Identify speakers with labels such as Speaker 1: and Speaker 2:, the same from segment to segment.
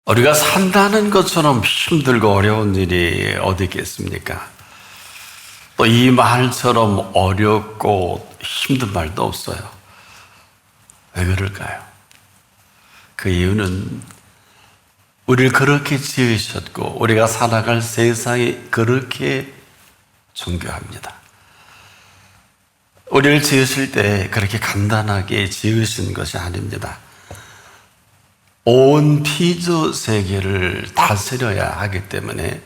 Speaker 1: 우리가 산다는 것처럼 힘들고 어려운 일이 어디 있겠습니까? 또 이 말처럼 어렵고 힘든 말도 없어요. 왜 그럴까요? 그 이유는 우리를 그렇게 지으셨고 우리가 살아갈 세상이 그렇게 존귀합니다. 우리를 지으실 때 그렇게 간단하게 지으신 것이 아닙니다. 온 피조 세계를 다스려야 하기 때문에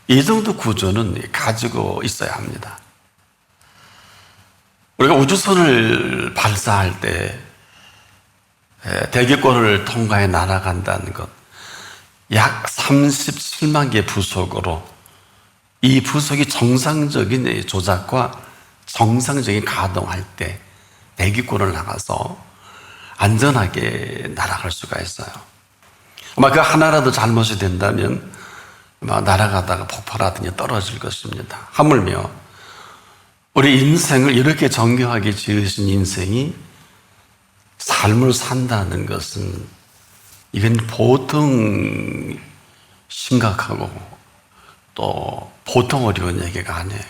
Speaker 1: 이 정도 구조는 가지고 있어야 합니다. 우리가 우주선을 발사할 때 대기권을 통과해 날아간다는 것, 약 37만 개 부속으로 이 부속이 정상적인 조작과 정상적인 가동할 때 대기권을 나가서 안전하게 날아갈 수가 있어요. 아마 그 하나라도 잘못이 된다면 아마 날아가다가 폭발하더니 떨어질 것입니다. 하물며 우리 인생을 이렇게 정교하게 지으신 인생이 삶을 산다는 것은 이건 보통 심각하고 또 보통 어려운 얘기가 아니에요.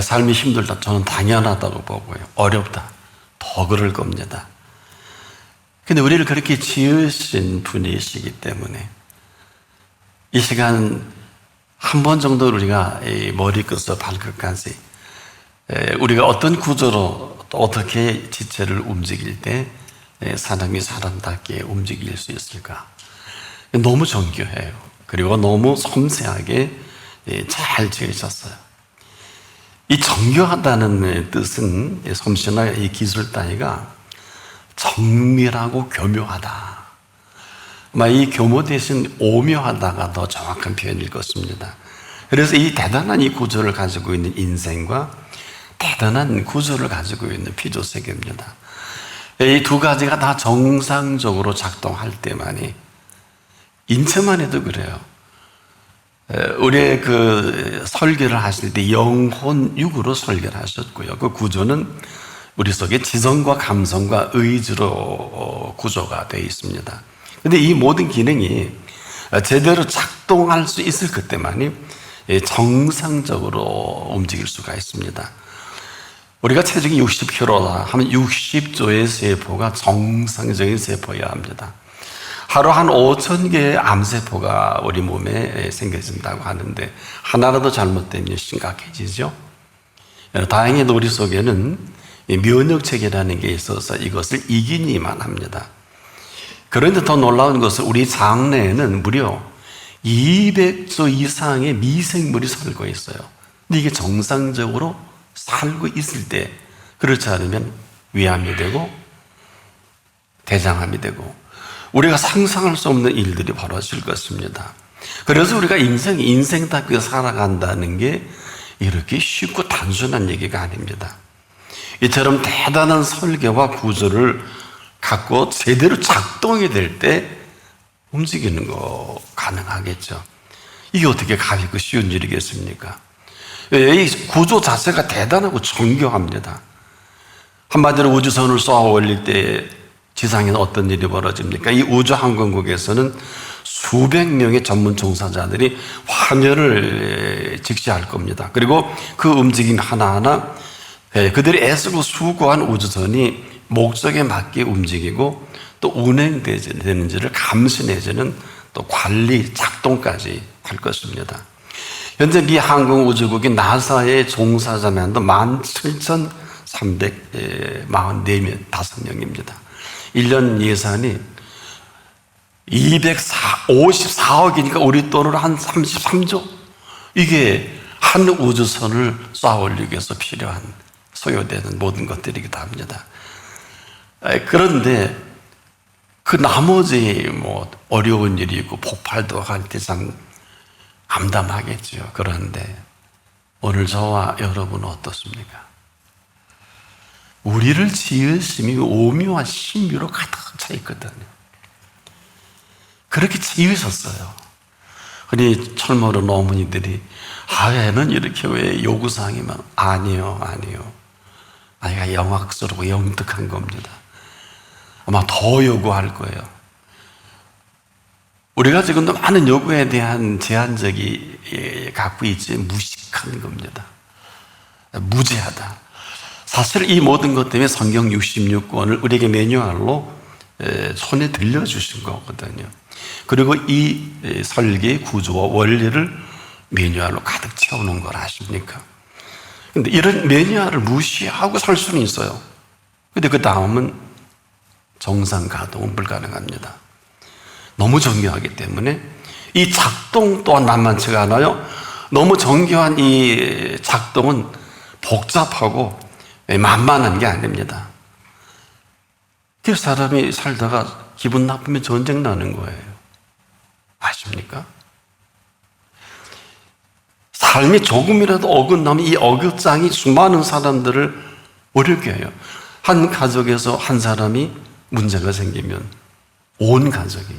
Speaker 1: 삶이 힘들다 저는 당연하다고 보고요. 어렵다 더 그럴 겁니다. 근데 우리를 그렇게 지으신 분이시기 때문에 이 시간 한 번 정도 우리가 머리끝에서 발끝까지 우리가 어떤 구조로 또 어떻게 지체를 움직일 때 사람이 사람답게 움직일 수 있을까? 너무 정교해요. 그리고 너무 섬세하게 잘 지으셨어요. 이 정교하다는 뜻은 솜씨나 이 기술 따위가 정밀하고 교묘하다. 아마 이 교모 대신 오묘하다가 더 정확한 표현일 것입니다. 그래서 이 대단한 이 구조를 가지고 있는 인생과 대단한 구조를 가지고 있는 피조세계입니다. 이 두 가지가 다 정상적으로 작동할 때만이, 인체만 해도 그래요. 우리의 그 설계를 하실 때 영혼육으로 설계를 하셨고요. 그 구조는 우리 속에 지성과 감성과 의지로 구조가 되어 있습니다. 그런데 이 모든 기능이 제대로 작동할 수 있을 그때만이 정상적으로 움직일 수가 있습니다. 우리가 체중이 60kg다 하면 60조의 세포가 정상적인 세포여야 합니다. 하루 한 5천 개의 암세포가 우리 몸에 생겨진다고 하는데 하나라도 잘못되면 심각해지죠. 다행히 우리 속에는 면역체계라는 게 있어서 이것을 이기니만 합니다. 그런데 더 놀라운 것은 우리 장내에는 무려 200조 이상의 미생물이 살고 있어요. 근데 이게 정상적으로 살고 있을 때, 그렇지 않으면 위암이 되고 대장암이 되고 우리가 상상할 수 없는 일들이 벌어질 것입니다. 그래서 우리가 인생답게 살아간다는 게 이렇게 쉽고 단순한 얘기가 아닙니다. 이처럼 대단한 설계와 구조를 갖고 제대로 작동이 될 때 움직이는 거 가능하겠죠. 이게 어떻게 가볍고 쉬운 일이겠습니까? 이 구조 자체가 대단하고 정교합니다. 한마디로 우주선을 쏘아 올릴 때 지상에는 어떤 일이 벌어집니까? 이 우주항공국에서는 수백 명의 전문 종사자들이 화면을 직시할 겁니다. 그리고 그 움직임 하나하나 그들이 애쓰고 수고한 우주선이 목적에 맞게 움직이고 또 운행되는지를 감시내지는 또 관리, 작동까지 할 것입니다. 현재 미 항공우주국이 나사의 종사자만도 17,344명입니다. 1년 예산이 254억이니까 우리 돈으로 한 33조? 이게 한 우주선을 쏘아 올리기 위해서 필요한, 소요되는 모든 것들이기도 합니다. 그런데 그 나머지 어려운 일이 있고 폭발도 할 때 참 암담하겠죠. 그런데 오늘 저와 여러분은 어떻습니까? 우리를 지으심이 오묘한 신비로 가득 차 있거든요. 그렇게 지으셨어요. 그러니 철모른 어머니들이 애는 이렇게 왜 요구사항이 많아? 아니요. 아이가 영악스럽고 영특한 겁니다. 아마 더 요구할 거예요. 우리가 지금도 많은 요구에 대한 제한적이 갖고 있지 무식한 겁니다. 무지하다. 사실 이 모든 것 때문에 성경 66권을 우리에게 매뉴얼로 손에 들려주신 거거든요. 그리고 이 설계 구조와 원리를 매뉴얼로 가득 채워놓은 걸 아십니까? 근데 이런 매뉴얼을 무시하고 살 수는 있어요. 근데 그 다음은 정상 가동은 불가능합니다. 너무 정교하기 때문에 이 작동 또한 만만치가 않아요. 너무 정교한 이 작동은 복잡하고 만만한 게 아닙니다. 그래서 사람이 살다가 기분 나쁘면 전쟁 나는 거예요. 아십니까? 삶이 조금이라도 어긋나면 이 어긋장이 수많은 사람들을 어렵게 해요. 한 가족에서 한 사람이 문제가 생기면 온 가족이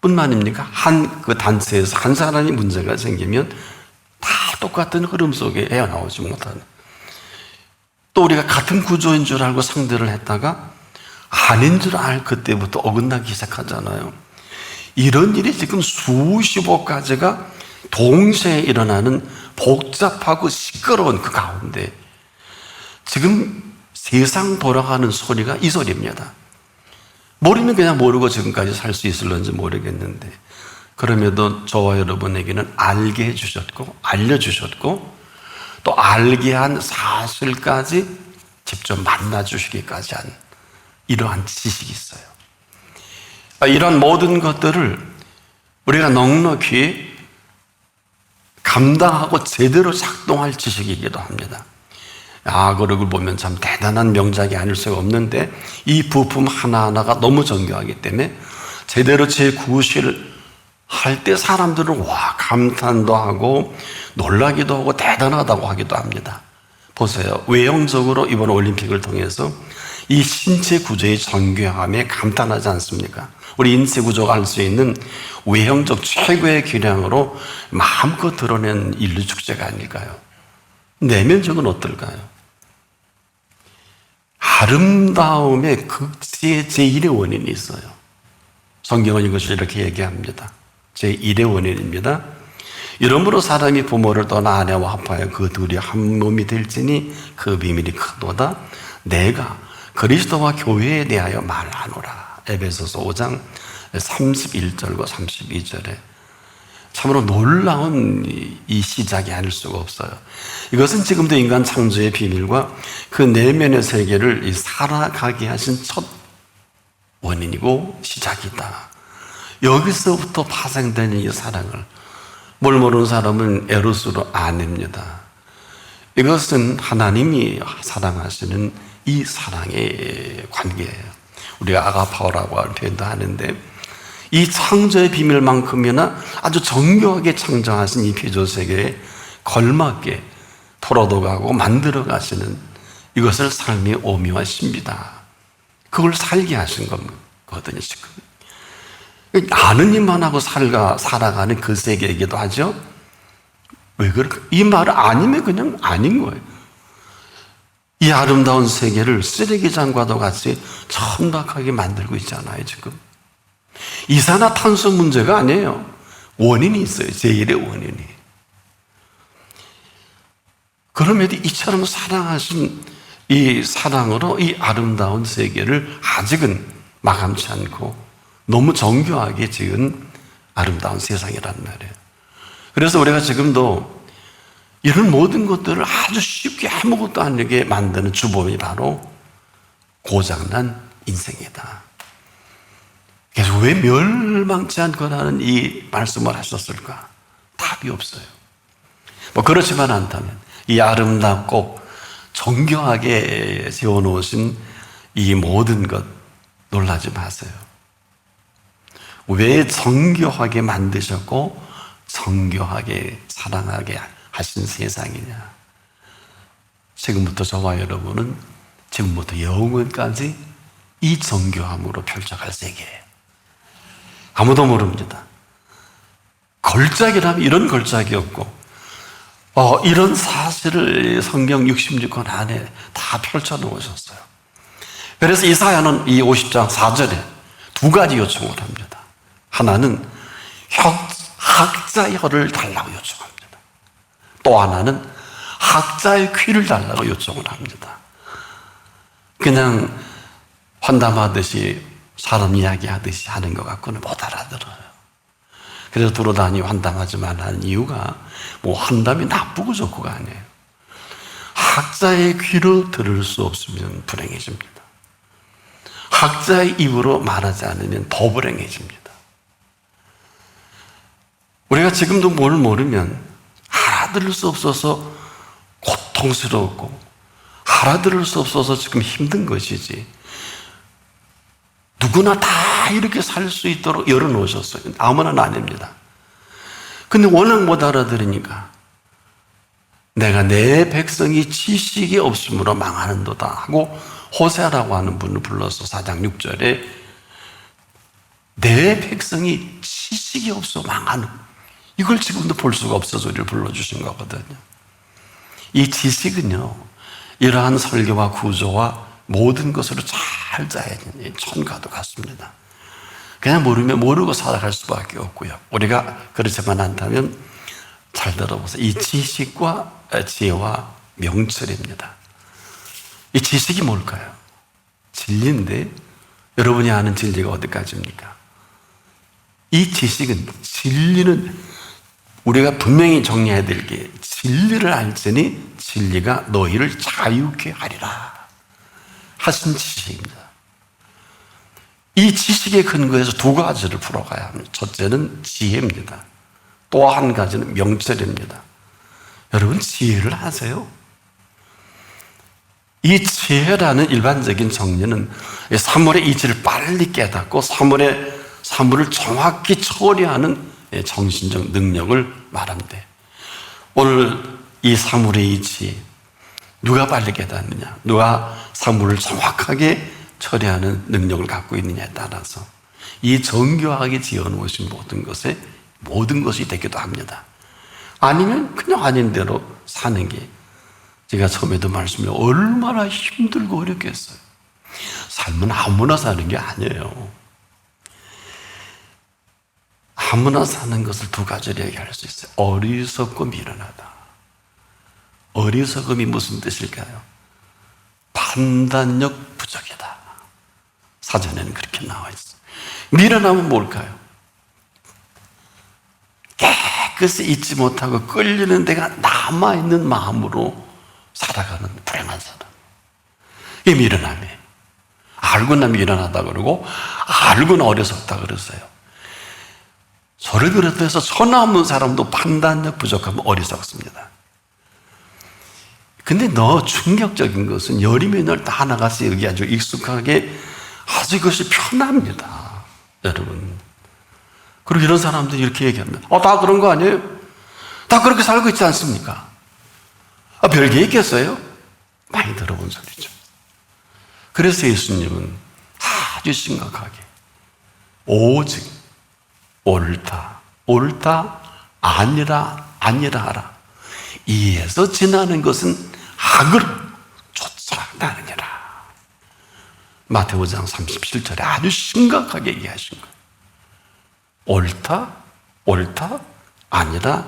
Speaker 1: 뿐만입니까? 한 그 단체에서 한 사람이 문제가 생기면 다 똑같은 흐름 속에 헤어나오지 못하는, 또 우리가 같은 구조인 줄 알고 상대를 했다가 아닌 줄 알 그때부터 어긋나기 시작하잖아요. 이런 일이 지금 수십억 가지가 동시에 일어나는 복잡하고 시끄러운 그 가운데 지금 세상 돌아가는 소리가 이 소리입니다. 모르면 그냥 모르고 지금까지 살 수 있을런지 모르겠는데, 그럼에도 저와 여러분에게는 알게 해주셨고 알려주셨고 또 알게 한 사실까지 직접 만나주시기까지 한 이러한 지식이 있어요. 이런 모든 것들을 우리가 넉넉히 감당하고 제대로 작동할 지식이기도 합니다. 그러고 보면 참 대단한 명작이 아닐 수가 없는데 이 부품 하나하나가 너무 정교하기 때문에 제대로 재구실을 할 때 사람들은 와 감탄도 하고 놀라기도 하고 대단하다고 하기도 합니다. 보세요. 외형적으로 이번 올림픽을 통해서 이 신체 구조의 정교함에 감탄하지 않습니까? 우리 인체 구조가 할 수 있는 외형적 최고의 기량으로 마음껏 드러낸 인류 축제가 아닐까요? 내면적은 어떨까요? 아름다움의 극치의 제1의 원인이 있어요. 성경은 이것을 이렇게 얘기합니다. 제1의 원인입니다. 이러므로 사람이 부모를 떠나 아내와 합하여 그 둘이 한 몸이 될지니 그 비밀이 크도다. 내가 그리스도와 교회에 대하여 말하노라. 에베소서 5장 31절과 32절에 참으로 놀라운 이 시작이 아닐 수가 없어요. 이것은 지금도 인간 창조의 비밀과 그 내면의 세계를 살아가게 하신 첫 원인이고 시작이다. 여기서부터 파생되는 이 사랑을 뭘 모르는 사람은 에로스로 아냅니다. 이것은 하나님이 사랑하시는 이 사랑의 관계예요. 우리가 아가파오라고 하는 표현도 하는데 이 창조의 비밀만큼이나 아주 정교하게 창조하신 이 피조세계에 걸맞게 풀어도가고 만들어가시는 이것을 삶의 오미와 신비다. 그걸 살게 하신 거거든요. 지금 아는 일만 하고 살아가는 그 세계이기도 하죠. 왜 그럴까? 이 말은 아니면 그냥 아닌 거예요. 이 아름다운 세계를 쓰레기장과도 같이 천박하게 만들고 있잖아요. 지금 이산화탄소 문제가 아니에요. 원인이 있어요. 제1의 원인이. 그럼에도 이처럼 사랑하신 이 사랑으로 이 아름다운 세계를 아직은 마감치 않고 너무 정교하게 지은 아름다운 세상이란 말이에요. 그래서 우리가 지금도 이런 모든 것들을 아주 쉽게 아무것도 아니게 만드는 주범이 바로 고장난 인생이다. 그래서 왜 멸망치 않고라는 이 말씀을 하셨을까? 답이 없어요. 그렇지만 않다면 이 아름답고 정교하게 세워놓으신 이 모든 것 놀라지 마세요. 왜 정교하게 만드셨고 정교하게 사랑하게 하신 세상이냐? 지금부터 저와 여러분은 지금부터 영원까지 이 정교함으로 펼쳐갈 세계예요. 아무도 모릅니다. 걸작이라면 이런 걸작이 없고 이런 사실을 성경 66권 안에 다 펼쳐놓으셨어요. 그래서 이사야는 이 50장 4절에 두 가지 요청을 합니다. 하나는 학자의 혀를 달라고 요청합니다. 또 하나는 학자의 귀를 달라고 요청을 합니다. 그냥 환담하듯이 사람 이야기하듯이 하는 것 같고는 못 알아들어요. 그래서 두루다니고 환담하지 말라는 이유가 뭐 환담이 나쁘고 좋고가 아니에요. 학자의 귀로 들을 수 없으면 불행해집니다. 학자의 입으로 말하지 않으면 더 불행해집니다. 우리가 지금도 뭘 모르면 알아들을 수 없어서 고통스럽고 알아들을 수 없어서 지금 힘든 것이지, 누구나 다 이렇게 살 수 있도록 열어놓으셨어요. 아무나 아닙니다. 근데 워낙 못 알아들으니까 내가 내 백성이 지식이 없으므로 망하는도다 하고 호세아라고 하는 분을 불러서 4장 6절에 내 백성이 지식이 없어 망하는, 이걸 지금도 볼 수가 없어서 우리를 불러주신 거거든요. 이 지식은요, 이러한 설교와 구조와 모든 것으로 잘 짜야 되는 천과도 같습니다. 그냥 모르면 모르고 살아갈 수밖에 없고요. 우리가 그렇지만 않다면 잘 들어보세요. 이 지식과 지혜와 명철입니다. 이 지식이 뭘까요? 진리인데 여러분이 아는 진리가 어디까지입니까? 이 지식은, 진리는 우리가 분명히 정리해야 될 게, 진리를 알지니 진리가 너희를 자유케 하리라 하신 지식입니다. 이 지식의 근거에서 두 가지를 풀어가야 합니다. 첫째는 지혜입니다. 또 한 가지는 명철입니다. 여러분, 지혜를 아세요? 이 지혜라는 일반적인 정리는 사물의 이치를 빨리 깨닫고 사물을 정확히 처리하는 정신적 능력을 말합니다. 오늘 이 사물의 이치, 누가 빨리 깨닫느냐, 누가 사물을 정확하게 처리하는 능력을 갖고 있느냐에 따라서 이 정교하게 지어놓으신 모든 것이 되기도 합니다. 아니면 그냥 아닌 대로 사는 게, 제가 처음에도 말씀드린 얼마나 힘들고 어렵겠어요. 삶은 아무나 사는 게 아니에요. 아무나 사는 것을 두 가지로 얘기할 수 있어요. 어리석고 미련하다. 어리석음이 무슨 뜻일까요? 판단력 부족이다. 사전에는 그렇게 나와 있어요. 미련함은 뭘까요? 깨끗이 잊지 못하고 끌리는 데가 남아있는 마음으로 살아가는 불행한 사람. 이게 미련함이에요. 알고나 미련하다 그러고 알고나 어리석다 그러세요. 저를 비롯해서 천하 없는 사람도 판단력 부족하면 어리석습니다. 근데 충격적인 것은 열이면 열 다 나가서 여기 아주 익숙하게 아주 이것이 편합니다. 여러분. 그리고 이런 사람들이 이렇게 얘기합니다. 다 그런 거 아니에요? 다 그렇게 살고 있지 않습니까? 별게 있겠어요? 많이 들어본 소리죠. 그래서 예수님은 아주 심각하게 오직 옳다 아니라 하라. 이에서 지나는 것은 악을 쫓아다니라. 마태오 5장 37절에 아주 심각하게 얘기하신 거예요. 옳다 아니라.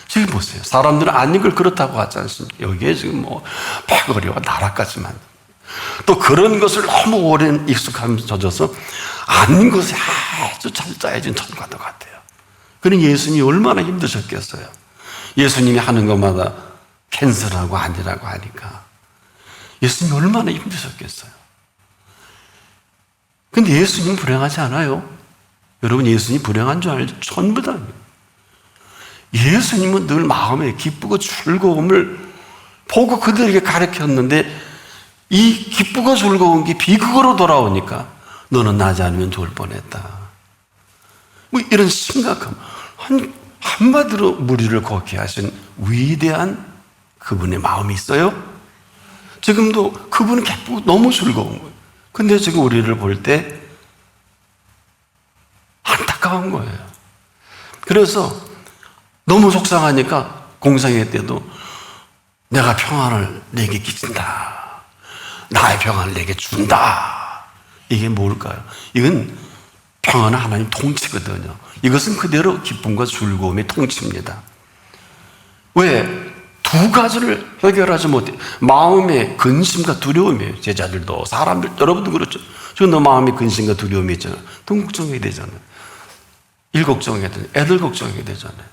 Speaker 1: 지금 보세요. 사람들은 아닌 걸 그렇다고 하지 않습니까? 여기에 지금 패거리와 나락까지만. 또 그런 것을 너무 오랜 익숙함에 젖어서 아닌 것에 아주 잘 짜여진 천과도 같아요. 그러니 예수님이 얼마나 힘드셨겠어요. 예수님이 하는 것마다 캔슬하고 아니라고 하니까 예수님이 얼마나 힘드셨겠어요. 근데 예수님 불행하지 않아요. 여러분, 예수님 불행한 줄 알죠? 전부 다. 예수님은 늘 마음에 기쁘고 즐거움을 보고 그들에게 가르쳤는데 이 기쁘고 즐거운 게 비극으로 돌아오니까 너는 나지 않으면 좋을 뻔했다. 이런 심각함. 한마디로 무리를 걷게 하신 위대한 그분의 마음이 있어요. 지금도 그분은 기쁘고 너무 즐거운 거예요. 근데 지금 우리를 볼 때 안타까운 거예요. 그래서 너무 속상하니까 공생애 때도 내가 평안을 내게 끼친다. 나의 평안을 내게 준다. 이게 뭘까요? 이건 평안은 하나님 통치거든요. 이것은 그대로 기쁨과 즐거움의 통치입니다. 왜? 두 가지를 해결하지 못해. 마음의 근심과 두려움이에요. 제자들도, 사람들, 여러분도 그렇죠. 너 마음의 근심과 두려움이 있잖아요. 돈 걱정해야 되잖아요. 일 걱정해야 되잖아요. 애들 걱정해야 되잖아요.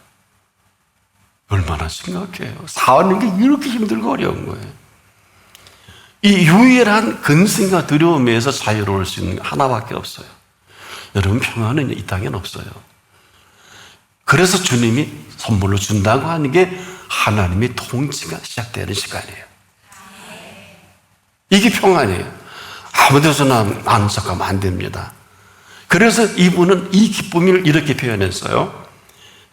Speaker 1: 얼마나 심각해요. 사는 게 이렇게 힘들고 어려운 거예요. 이 유일한 근심과 두려움에서 자유로울 수 있는 게 하나밖에 없어요. 여러분, 평안은 이 땅엔 없어요. 그래서 주님이 선물로 준다고 하는 게 하나님의 통치가 시작되는 시간이에요. 이게 평안이에요. 아무 데서나 아는 척하면 안 됩니다. 그래서 이분은 이 기쁨을 이렇게 표현했어요.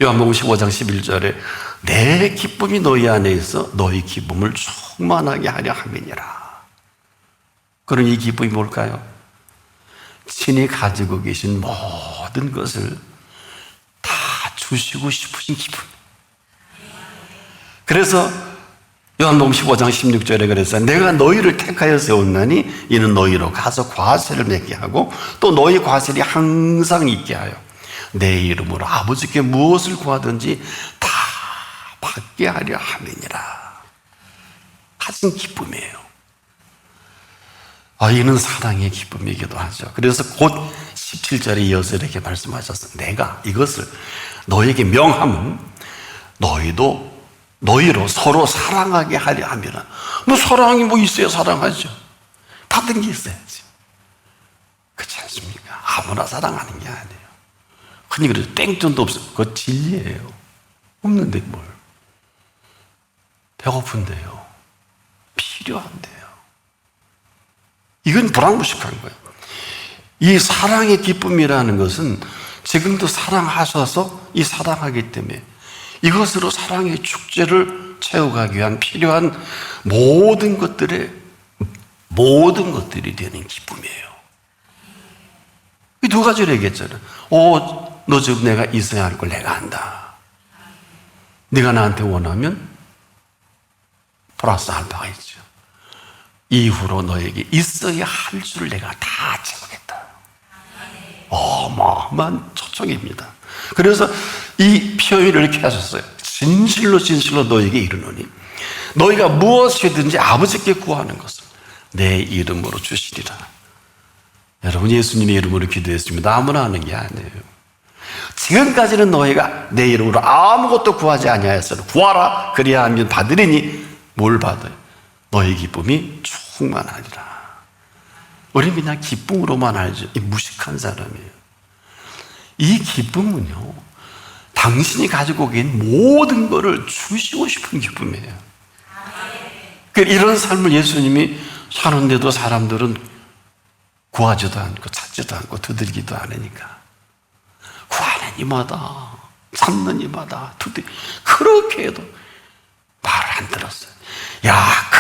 Speaker 1: 요한복음 15장 11절에 내 기쁨이 너희 안에 있어 너희 기쁨을 충만하게 하려 함이니라. 그럼 이 기쁨이 뭘까요? 친히 가지고 계신 모든 것을 다 주시고 싶으신 기쁨. 그래서 요한복음 15장 16절에 그래서 내가 너희를 택하여 세웠나니 이는 너희로 가서 과세를 맺게 하고 또 너희 과세를 항상 있게 하여 내 이름으로 아버지께 무엇을 구하든지 다 받게 하려 함이니라. 하신 기쁨이에요. 이는 사랑의 기쁨이기도 하죠. 그래서 곧 17절에 이어서 이렇게 말씀하셨어요. 내가 이것을 너에게 명함은 너희로 서로 사랑하게 하려 함이라. 사랑이 있어야 사랑하죠. 받은 게 있어야지. 그렇지 않습니까? 아무나 사랑하는 게 아니에요. 흔히 그래서 땡전도 없어요. 그거 진리예요. 없는데 뭘. 배고픈데요. 필요한데요. 이건 불황무식한 거예요. 이 사랑의 기쁨이라는 것은 지금도 사랑하셔서 이 사랑하기 때문에 이것으로 사랑의 축제를 채워가기 위한 필요한 모든 것들이 되는 기쁨이에요. 이 두 가지를 얘기했잖아요. 너 지금 내가 있어야 할 걸 내가 안다. 네가 나한테 원하면 플러스 알파가 있죠. 이후로 너에게 있어야 할 줄을 내가 다 채우겠다. 어마어마한 초청입니다. 그래서 이 표현을 이렇게 하셨어요. 진실로 너에게 이르노니 너희가 무엇이든지 아버지께 구하는 것을 내 이름으로 주시리라. 여러분, 예수님의 이름으로 기도했습니다. 아무나 하는 게 아니에요. 지금까지는 너희가 내 이름으로 아무것도 구하지 아니하였으나 구하라 그리하면 받으리니 뭘 받아요? 너희 기쁨이 충만하리라. 우리는 그냥 기쁨으로만 알죠. 이 무식한 사람이에요. 이 기쁨은요, 당신이 가지고 계신 모든 것을 주시고 싶은 기쁨이에요. 이런 삶을 예수님이 사는데도 사람들은 구하지도 않고 찾지도 않고 두들기도 않으니까 구하는 이마다 찾는 이마다 그렇게 해도 말을 안 들었어요.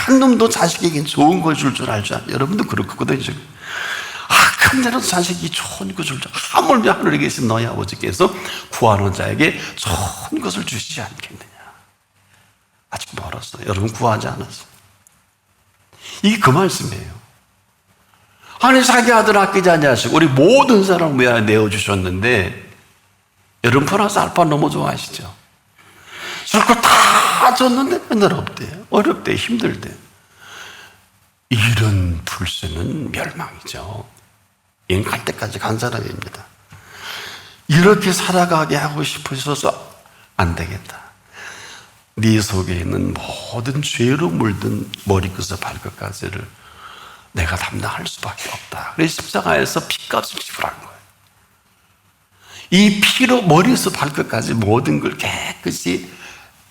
Speaker 1: 큰 놈도 자식에게 좋은 걸 줄 알죠. 여러분도 그렇거든요. 큰 자는 자식이 좋은 걸 줄 줄. 하물며 하늘에 계신 너희 아버지께서 구하는 자에게 좋은 것을 주시지 않겠느냐. 아직 멀었어요. 여러분, 구하지 않았어요. 이게 그 말씀이에요. 자기 아들 아끼지 않냐시고 우리 모든 사람을 위하여 내어주셨는데, 여러분 플러스 알파 너무 좋아하시죠? 저걸 다 줬는데 맨날 없대요. 어렵대요. 힘들대요. 이런 불세는 멸망이죠. 갈 때까지 간 사람입니다. 이렇게 살아가게 하고 싶으셔서 안 되겠다. 네 속에 있는 모든 죄로 물든 머리끝에서 발끝까지를 내가 담당할 수밖에 없다. 그래서 십자가에서 피값을 지불한 거예요. 이 피로 머리에서 발끝까지 모든 걸 깨끗이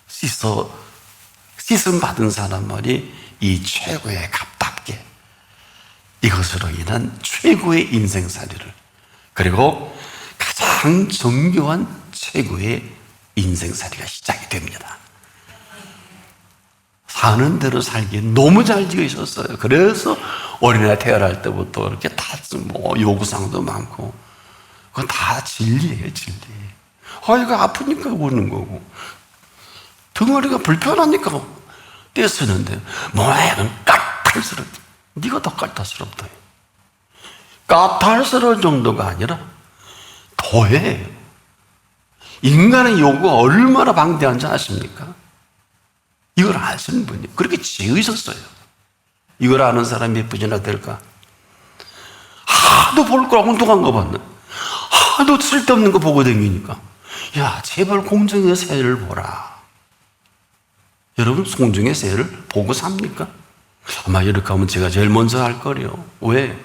Speaker 1: 씻음 받은 사람만이 이 최고의 값답게 이것으로 인한 최고의 인생살이를, 그리고 가장 정교한 최고의 인생살이가 시작이 됩니다. 사는 대로 살기에 너무 잘 지으셨어요. 그래서 어린애 태어날 때부터 이렇게 다 요구사항도 많고, 그건 다 진리예요, 진리. 이거 아프니까 오는 거고, 덩어리가 불편하니까 떼쓰는데, 모양은 까탈스럽다. 네가 더 까탈스럽다. 까탈스러운 정도가 아니라 더해. 인간의 요구가 얼마나 방대한지 아십니까? 이걸 아시는 분이 그렇게 지으셨어요. 이걸 아는 사람이 몇 분이나 될까? 하도 볼 걸 엉뚱한 거 봤네. 하도 쓸데없는 거 보고 다니니까. 야, 제발 공중의 새를 보라. 여러분, 공중의 새를 보고 삽니까? 아마 이렇게 하면 제가 제일 먼저 할 거래요. 왜?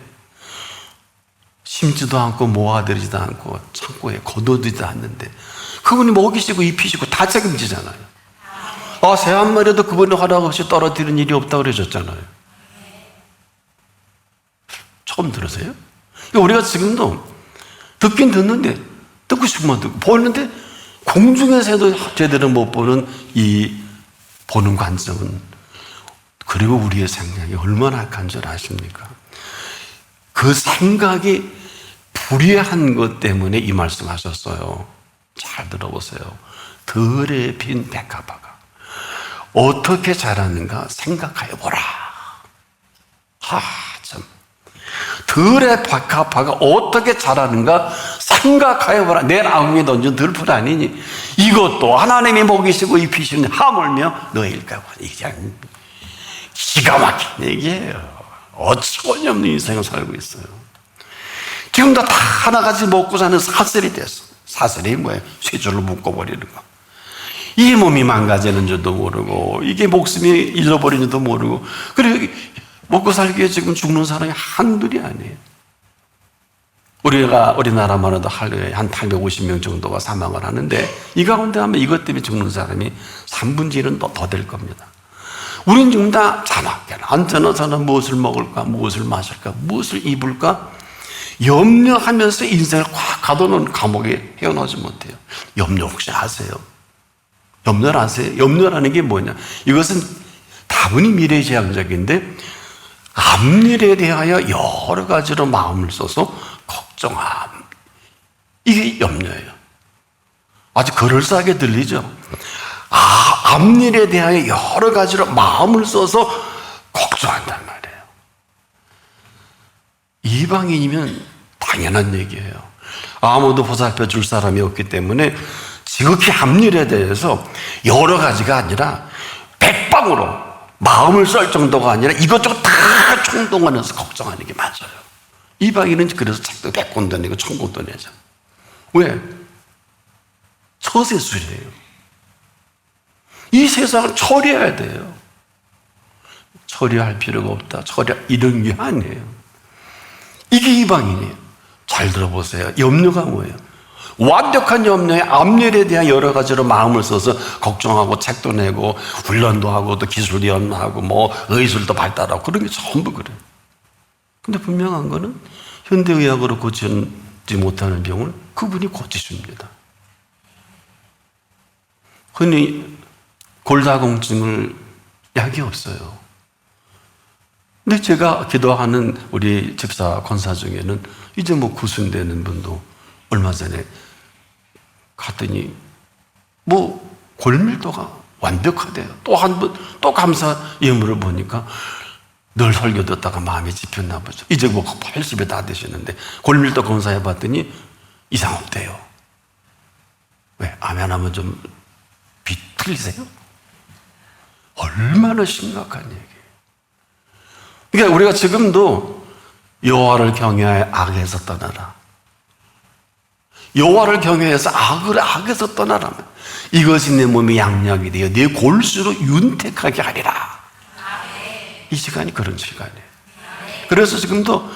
Speaker 1: 심지도 않고 모아들이지도 않고 창고에 거둬두지도 않는데 그분이 먹이시고 입히시고 다 책임지잖아요. 새 한 마리도 그분이 허락 없이 떨어뜨리는 일이 없다고 그러셨잖아요. 처음 들으세요? 우리가 지금도 듣긴 듣는데 듣고 싶으면 듣고 보는데 공중에서도 제대로 못 보는 이 보는 관점은, 그리고 우리의 생각이 얼마나 악한 줄 아십니까? 그 생각이 불의한 것 때문에 이 말씀 하셨어요. 잘 들어보세요. 들에 핀 백합화가 어떻게 자라는가 생각하여 보라. 참. 들의 백합화가 어떻게 자라는가 생각하여 보라. 내 나무에 던진 들풀 아니니 이것도 하나님이 먹이시고 입히시는 하물며 너일까 봐. 이게 기가 막힌 얘기예요. 어처구니없는 인생을 살고 있어요. 지금도 다 하나같이 먹고 사는 사슬이 됐어. 사슬이 뭐예요? 쇠줄로 묶어버리는 거. 이게 몸이 망가지는 줄도 모르고 이게 목숨이 잃어버리는 줄도 모르고, 그리고 먹고 살기 위해 지금 죽는 사람이 한둘이 아니에요. 우리나라만 해도 하루에 한 850명 정도가 사망을 하는데 이 가운데 하면 이것 때문에 죽는 사람이 3분의 1은 더 될 겁니다. 우린 지금 다 자막해라. 안전하잖아. 무엇을 먹을까? 무엇을 마실까? 무엇을 입을까? 염려하면서 인생을 꽉 가둬놓은 감옥에 헤어나오지 못해요. 염려 혹시 아세요? 염려를 아세요? 염려라는 게 뭐냐? 이것은 다분히 미래지향적인데 앞일에 대하여 여러 가지로 마음을 써서 걱정함. 이게 염려예요. 아주 그럴싸하게 들리죠? 앞일에 대하여 여러 가지로 마음을 써서 걱정한단 말이에요. 이방인이면 당연한 얘기예요. 아무도 보살펴 줄 사람이 없기 때문에 지극히 앞일에 대해서 여러 가지가 아니라 백방으로 마음을 쏠 정도가 아니라 이것저것 다 총동원해서 걱정하는 게 맞아요. 이방인은 그래서 책도 100권 내고 1000권도 내죠. 왜? 처세술이에요. 이 세상을 처리해야 돼요. 처리할 필요가 없다. 이런 게 아니에요. 이게 이방인이에요. 잘 들어보세요. 염려가 뭐예요? 완벽한 염려에 앞일에 대한 여러 가지로 마음을 써서 걱정하고 책도 내고 훈련도 하고 또 기술이 연마하고 뭐 의술도 발달하고 그런 게 전부 그래요. 근데 분명한 거는 현대의학으로 고치지 못하는 병을 그분이 고치십니다. 흔히 골다공증을 약이 없어요. 근데 제가 기도하는 우리 집사 권사 중에는 이제 뭐 구순되는 분도 얼마 전에 갔더니 뭐 골밀도가 완벽하대요. 또 한 번 또 감사 예물을 보니까 늘 설교 듣다가 마음이 짚였나 보죠. 이제 뭐 80에 다 되시는데 골밀도 검사해 봤더니 이상 없대요. 왜? 아멘 하면 좀 비틀리세요? 얼마나 심각한 얘기예요. 그러니까 우리가 지금도 여호와를 경외하여 악에서 떠나라. 여호와를 경외해서 악에서 떠나라. 이것이 내 몸의 양약이 되어 내 골수로 윤택하게 하리라. 이 시간이 그런 시간이에요. 그래서 지금도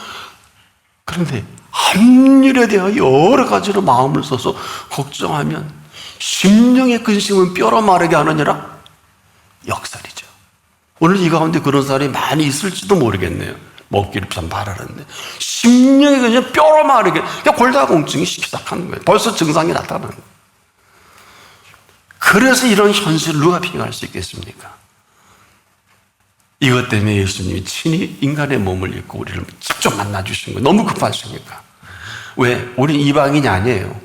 Speaker 1: 그런데 앞일에 대하여 여러 가지로 마음을 써서 걱정하면 심령의 근심은 뼈로 마르게 하느니라 역설이죠. 오늘 이 가운데 그런 사람이 많이 있을지도 모르겠네요. 먹기를 참 바라는데 심령이 그냥 뼈로 마르게, 그냥 골다공증이 시작하는 거예요. 벌써 증상이 나타나는 거예요. 그래서 이런 현실을 누가 피할 수 있겠습니까? 이것 때문에 예수님이 친히 인간의 몸을 입고 우리를 직접 만나주신 거예요. 너무 급하십니까? 왜? 우린 이방인이 아니에요.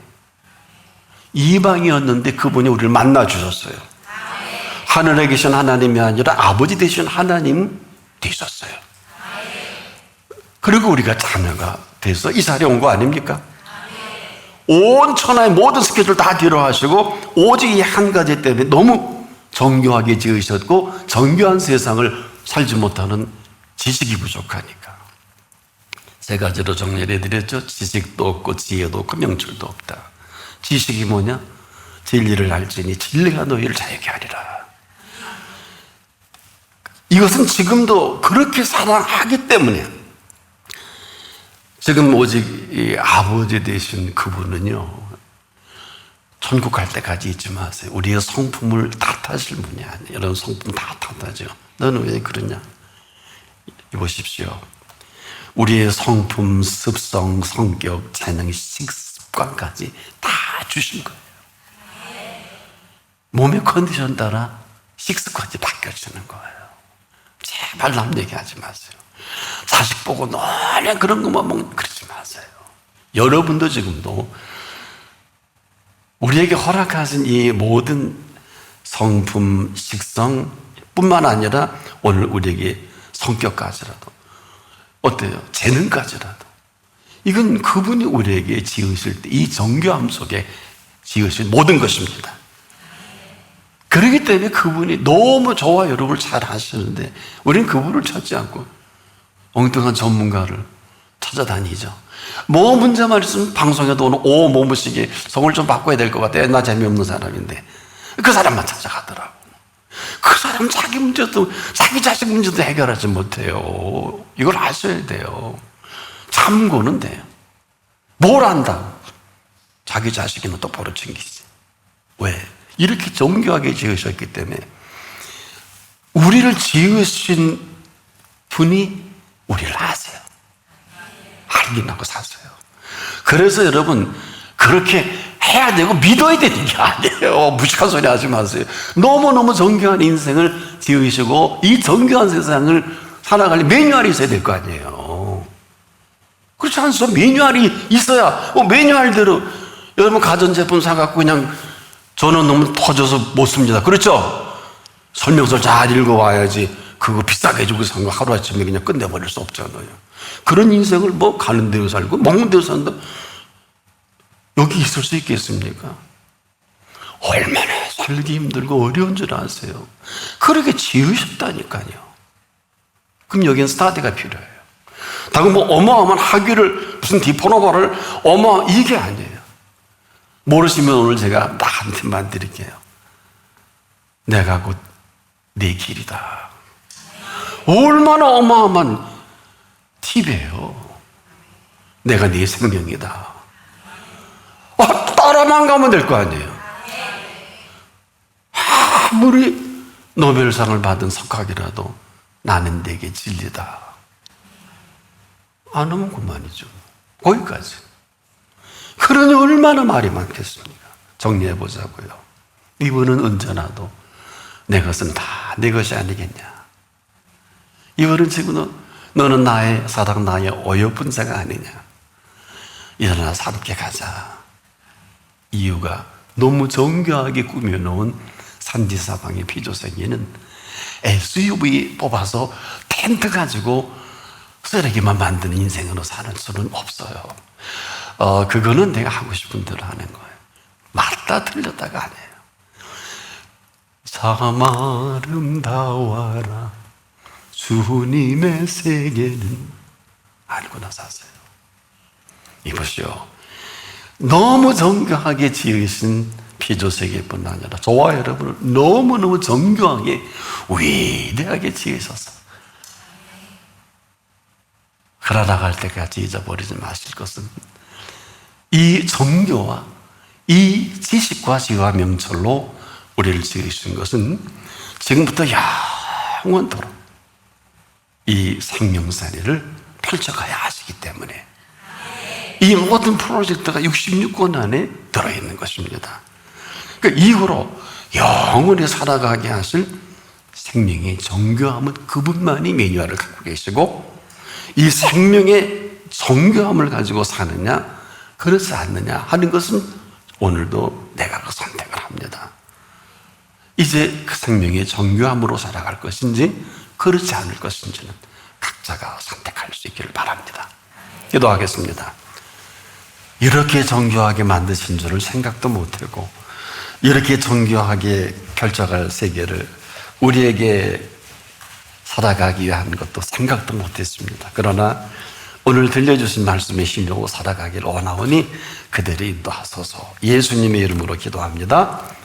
Speaker 1: 이방이었는데 그분이 우리를 만나주셨어요. 하늘에 계신 하나님이 아니라 아버지 되신 하나님 되셨어요. 그리고 우리가 자녀가 돼서 이 자리에 온 거 아닙니까? 온 천하의 모든 스케줄 다 뒤로 하시고 오직 이 한 가지 때문에 너무 정교하게 지으셨고 정교한 세상을 살지 못하는 지식이 부족하니까. 세 가지로 정리를 해드렸죠. 지식도 없고 지혜도 없고 명철도 없다. 지식이 뭐냐? 진리를 알지니 진리가 너희를 자유케 하리라. 이것은 지금도 그렇게 사랑하기 때문에 지금 오직 이 아버지 되신 그분은요, 천국 갈 때까지 잊지 마세요. 우리의 성품을 탓하실 분이 아니에요. 여러분 성품 다 탓하죠. 너는 왜 그러냐? 보십시오. 우리의 성품, 습성, 성격, 재능, 식습관까지 다 주신 거예요. 몸의 컨디션 따라 식습관이 바뀌어지는 거예요. 제발 남 얘기하지 마세요. 자식 보고 너네 그런 것만 먹는, 그러지 마세요. 여러분도 지금도 우리에게 허락하신 이 모든 성품, 식성 뿐만 아니라 오늘 우리에게 성격까지라도, 어때요? 재능까지라도, 이건 그분이 우리에게 지으실 때 이 정교함 속에 지으신 모든 것입니다. 그렇기 때문에 그분이 너무 저와 여러분을 잘 아시는데 우리는 그분을 찾지 않고 엉뚱한 전문가를 찾아다니죠. 뭐 문제만 있으면 방송에도 오늘 모무식이 성을 좀 바꿔야 될 것 같아. 나 재미없는 사람인데 그 사람만 찾아가더라고. 그 사람 자기 문제도, 자기 자식 문제도 해결하지 못해요. 이걸 아셔야 돼요. 참고는 돼요. 뭘 안다고? 자기 자식이나 똑바로 챙기지. 왜? 이렇게 정교하게 지으셨기 때문에. 우리를 지으신 분이 우리를 아세요. 알긴 하고 사세요. 그래서 여러분 그렇게 해야 되고 믿어야 되는 게 아니에요. 무식한 소리 하지 마세요. 너무너무 정교한 인생을 지으시고 이 정교한 세상을 살아갈 매뉴얼이 있어야 될 거 아니에요. 그렇지 않습니까? 매뉴얼이 있어야, 매뉴얼대로 여러분 가전제품 사갖고 그냥 저는 너무 터져서 못 씁니다. 그렇죠? 설명서 잘 읽어와야지. 그거 비싸게 주고 산 거 하루아침에 그냥 끝내버릴 수 없잖아요. 그런 인생을 뭐 가는 데로 살고 먹는 데로 산다, 여기 있을 수 있겠습니까? 얼마나 살기 힘들고 어려운 줄 아세요? 그렇게 지으셨다니까요. 그럼 여기는 스타디가 필요해요. 다른 뭐 어마어마한 학위를, 무슨 디플로마를 이게 아니에요. 모르시면 오늘 제가 나한테만 드릴게요. 내가 곧 내 길이다. 얼마나 어마어마한 팁이에요. 내가 네 생명이다. 따라만 가면 될 거 아니에요. 아무리 노벨상을 받은 석학이라도 나는 내게 진리다 안 하면 그만이죠. 거기까지. 그러니 얼마나 말이 많겠습니까? 정리해보자고요. 이분은 언제나도 내 것은 다 내 것이 아니겠냐. 이분은 지금 너는 나의 사랑, 나의 어여쁜자가 아니냐. 일어나서 함께 가자. 이유가 너무 정교하게 꾸며놓은 산지사방의 피조생이는 SUV 뽑아서 텐트 가지고 쓰레기만 만드는 인생으로 사는 수는 없어요. 그거는 내가 하고 싶은 대로 하는 거예요. 맞다 틀렸다가 아니에요. 참 아름다워라 주님의 세계는, 알고나 사세요. 이보시오. 너무 정교하게 지으신 피조세계뿐 아니라 저와 여러분을 너무너무 정교하게 위대하게 지으셔서 걸어나갈 때까지 잊어버리지 마실 것은 이 정교와 이 지식과 지혜와 명철로 우리를 지으신 것은 지금부터 영원토록 이 생명사리를 펼쳐가야 하시기 때문에 이 모든 프로젝트가 66권 안에 들어있는 것입니다. 그러니까 이후로 영원히 살아가게 하실 생명의 정교함은 그분만이 매뉴얼을 갖고 계시고, 이 생명의 정교함을 가지고 사느냐 그렇지 않느냐 하는 것은 오늘도 내가 그 선택을 합니다. 이제 그 생명의 정교함으로 살아갈 것인지 그렇지 않을 것인지는 각자가 선택할 수 있기를 바랍니다. 기도하겠습니다. 이렇게 정교하게 만드신 줄을 생각도 못하고 이렇게 정교하게 펼쳐갈 세계를 우리에게 살아가기 위한 것도 생각도 못했습니다. 그러나 오늘 들려주신 말씀의 힘으로 살아가기를 원하오니 그대를 인도하소서. 예수님의 이름으로 기도합니다.